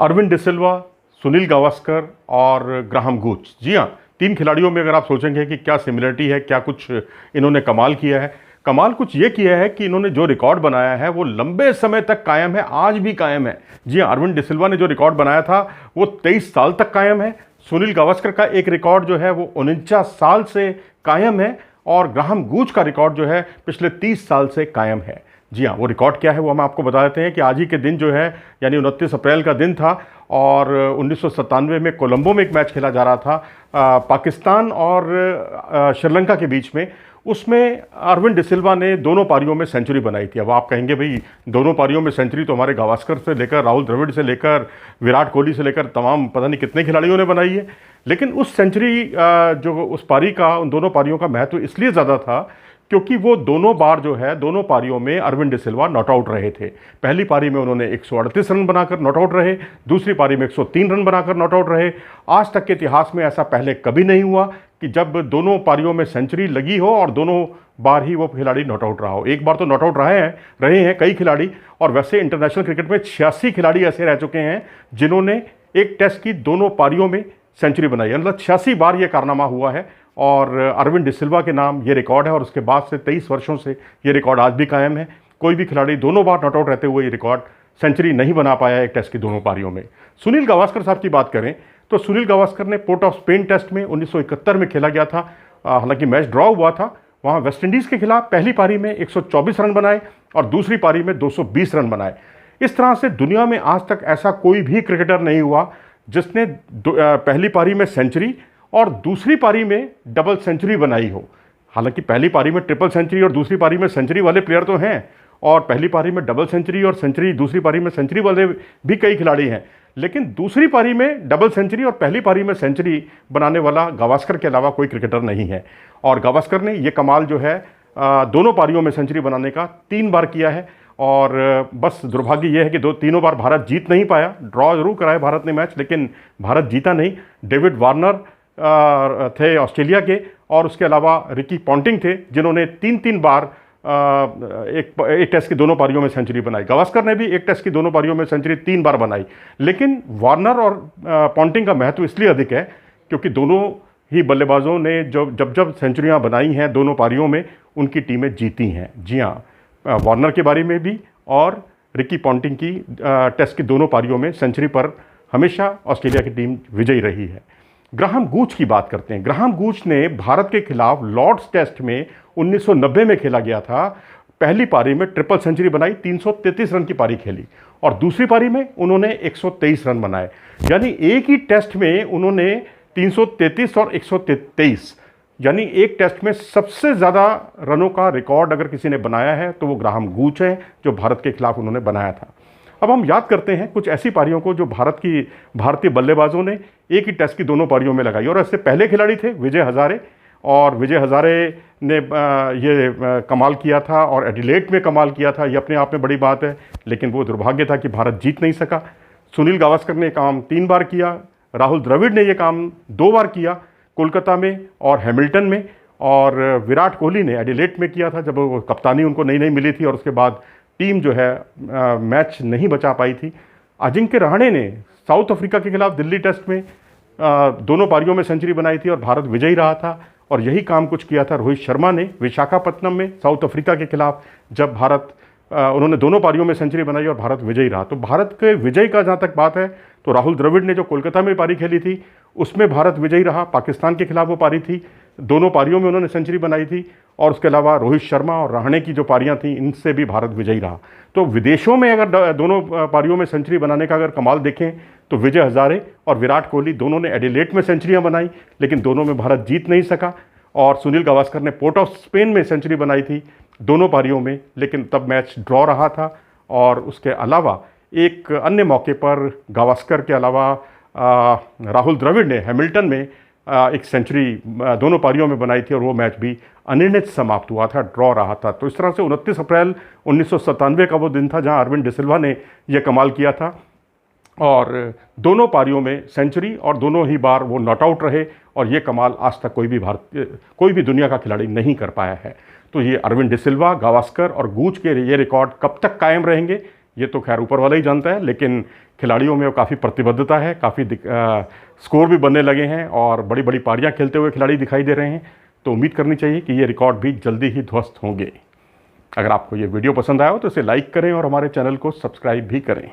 अरविंद डिसिल्वा, सुनील गावस्कर और Graham Gooch. जी हाँ, तीन खिलाड़ियों में अगर आप सोचेंगे कि क्या सिमिलरिटी है, क्या कुछ इन्होंने कमाल किया है, कमाल कुछ ये किया है कि इन्होंने जो रिकॉर्ड बनाया है वो लंबे समय तक कायम है, आज भी कायम है। जी हाँ, अरविंद डिसिल्वा ने जो रिकॉर्ड बनाया था वो 23 साल तक कायम है। सुनील गावस्कर का एक रिकॉर्ड जो है वो 49 साल से कायम है और ग्राहम गूच का रिकॉर्ड जो है पिछले 30 साल से कायम है। जी हाँ, वो रिकॉर्ड क्या है वो हम आपको बता देते हैं कि आज ही के दिन जो है यानी 29 अप्रैल का दिन था और 1997 में कोलंबो में एक मैच खेला जा रहा था पाकिस्तान और श्रीलंका के बीच में। उसमें अरविंद डिसिल्वा ने दोनों पारियों में सेंचुरी बनाई थी। अब आप कहेंगे भाई दोनों पारियों में सेंचुरी तो हमारे गावस्कर से लेकर राहुल द्रविड़ से लेकर विराट कोहली से लेकर तमाम पता नहीं कितने खिलाड़ियों ने बनाई है, लेकिन उस सेंचुरी जो उस पारी का उन दोनों पारियों का महत्व इसलिए ज़्यादा था क्योंकि वो दोनों बार जो है दोनों पारियों में अरविंद डिसिल्वा नॉट आउट रहे थे। पहली पारी में उन्होंने 138 रन बनाकर नॉट आउट रहे, दूसरी पारी में 103 रन बनाकर नॉट आउट रहे। आज तक के इतिहास में ऐसा पहले कभी नहीं हुआ कि जब दोनों पारियों में सेंचुरी लगी हो और दोनों बार ही वो खिलाड़ी नॉट आउट रहा हो। एक बार तो नॉट आउट रहे हैं कई खिलाड़ी, और वैसे इंटरनेशनल क्रिकेट में 86 खिलाड़ी ऐसे रह चुके हैं जिन्होंने एक टेस्ट की दोनों पारियों में सेंचुरी बनाई है। मतलब 86 बार ये कारनामा हुआ है और अरविंद डिसिल्वा के नाम ये रिकॉर्ड है और उसके बाद से 23 वर्षों से ये रिकॉर्ड आज भी कायम है। कोई भी खिलाड़ी दोनों बार नॉट आउट रहते हुए ये रिकॉर्ड सेंचुरी नहीं बना पाया एक टेस्ट की दोनों पारियों में। सुनील गावस्कर साहब की बात करें तो सुनील गावस्कर ने पोर्ट ऑफ स्पेन टेस्ट में 1971 में खेला गया था। हालांकि मैच ड्रॉ हुआ था, वहाँ वेस्ट इंडीज़ के खिलाफ पहली पारी में 124 रन बनाए और दूसरी पारी में 220 रन बनाए। इस तरह से दुनिया में आज तक ऐसा कोई भी क्रिकेटर नहीं हुआ जिसने पहली पारी में सेंचुरी और दूसरी पारी में डबल सेंचुरी बनाई हो। हालांकि पहली पारी में ट्रिपल सेंचुरी और दूसरी पारी में सेंचुरी वाले प्लेयर तो हैं, और पहली पारी में डबल सेंचुरी और सेंचुरी दूसरी पारी में सेंचुरी वाले भी कई खिलाड़ी हैं, लेकिन दूसरी पारी में डबल सेंचुरी और पहली पारी में सेंचुरी बनाने वाला गावस्कर के अलावा कोई क्रिकेटर नहीं है। और गावस्कर ने ये कमाल जो है दोनों पारियों में सेंचुरी बनाने का 3 बार किया है। और बस दुर्भाग्य यह है कि तीनों बार भारत जीत नहीं पाया। ड्रॉ जरूर कराया भारत ने मैच, लेकिन भारत जीता नहीं। डेविड वार्नर थे ऑस्ट्रेलिया के, और उसके अलावा रिकी पॉन्टिंग थे जिन्होंने 3 बार एक टेस्ट की दोनों पारियों में सेंचुरी बनाई। गावस्कर ने भी एक टेस्ट की दोनों पारियों में सेंचुरी 3 बार बनाई, लेकिन वार्नर और पॉन्टिंग का महत्व इसलिए अधिक है क्योंकि दोनों ही बल्लेबाजों ने जब सेंचुरियां बनाई हैं दोनों पारियों में उनकी टीमें जीती हैं। जी हाँ, वार्नर के बारे में भी और रिकी पॉन्टिंग की टेस्ट की दोनों पारियों में सेंचुरी पर हमेशा ऑस्ट्रेलिया की टीम विजयी रही है। ग्राहम गूच की बात करते हैं। ग्राहम गूच ने भारत के खिलाफ लॉर्ड्स टेस्ट में 1990 में खेला गया था। पहली पारी में ट्रिपल सेंचुरी बनाई, 333 रन की पारी खेली, और दूसरी पारी में उन्होंने 123 रन बनाए। यानी एक ही टेस्ट में उन्होंने 333 और 123, यानी एक टेस्ट में सबसे ज़्यादा रनों का रिकॉर्ड अगर किसी ने बनाया है तो वो ग्राहम गूच है, जो भारत के खिलाफ उन्होंने बनाया था। अब हम याद करते हैं कुछ ऐसी पारियों को जो भारतीय बल्लेबाजों ने एक ही टेस्ट की दोनों पारियों में लगाई। और ऐसे पहले खिलाड़ी थे विजय हजारे, और विजय हजारे ने ये कमाल किया था और एडिलेड में कमाल किया था। ये अपने आप में बड़ी बात है, लेकिन वो दुर्भाग्य था कि भारत जीत नहीं सका। सुनील गावस्कर ने काम 3 बार किया, राहुल द्रविड़ ने ये काम 2 बार किया, कोलकाता में और हैमिल्टन में, और विराट कोहली ने एडिलेड में किया था जब वो कप्तानी उनको नई मिली थी और उसके बाद टीम जो है मैच नहीं बचा पाई थी। अजिंक्य रहाणे ने साउथ अफ्रीका के खिलाफ दिल्ली टेस्ट में दोनों पारियों में सेंचुरी बनाई थी और भारत विजयी रहा था। और यही काम कुछ किया था रोहित शर्मा ने विशाखापत्तनम में साउथ अफ्रीका के खिलाफ, जब उन्होंने दोनों पारियों में सेंचुरी बनाई और भारत विजयी रहा। तो भारत के विजय का जहाँ तक बात है तो राहुल द्रविड़ ने जो कोलकाता में पारी खेली थी उसमें भारत विजयी रहा। पाकिस्तान के खिलाफ वो पारी थी, दोनों पारियों में उन्होंने सेंचुरी बनाई थी, और उसके अलावा रोहित शर्मा और रहाणे की जो पारियां थी इनसे भी भारत विजयी रहा। तो विदेशों में अगर दोनों पारियों में सेंचुरी बनाने का अगर कमाल देखें तो विजय हजारे और विराट कोहली दोनों ने एडिलेड में सेंचुरियां बनाई, लेकिन दोनों में भारत जीत नहीं सका। और सुनील गावस्कर ने पोर्ट ऑफ स्पेन में सेंचुरी बनाई थी दोनों पारियों में, लेकिन तब मैच ड्रॉ रहा था। और उसके अलावा एक अन्य मौके पर गावस्कर के अलावा राहुल द्रविड़ ने हैमिल्टन में एक सेंचुरी दोनों पारियों में बनाई थी और वो मैच भी अनिर्णित समाप्त हुआ था, ड्रॉ रहा था। तो इस तरह से 29 अप्रैल 1997 का वो दिन था जहां अरविंद डिसिल्वा ने यह कमाल किया था और दोनों पारियों में सेंचुरी, और दोनों ही बार वो नॉट आउट रहे, और ये कमाल आज तक कोई भी दुनिया का खिलाड़ी नहीं कर पाया है। तो ये अरविंद डिसिल्वा, गावस्कर और गूच के ये रिकॉर्ड कब तक कायम रहेंगे ये तो खैर ऊपर वाला ही जानता है, लेकिन खिलाड़ियों में काफ़ी प्रतिबद्धता है, काफ़ी स्कोर भी बनने लगे हैं और बड़ी बड़ी पारियां खेलते हुए खिलाड़ी दिखाई दे रहे हैं। तो उम्मीद करनी चाहिए कि ये रिकॉर्ड भी जल्दी ही ध्वस्त होंगे। अगर आपको ये वीडियो पसंद आया हो तो इसे लाइक करें और हमारे चैनल को सब्सक्राइब भी करें।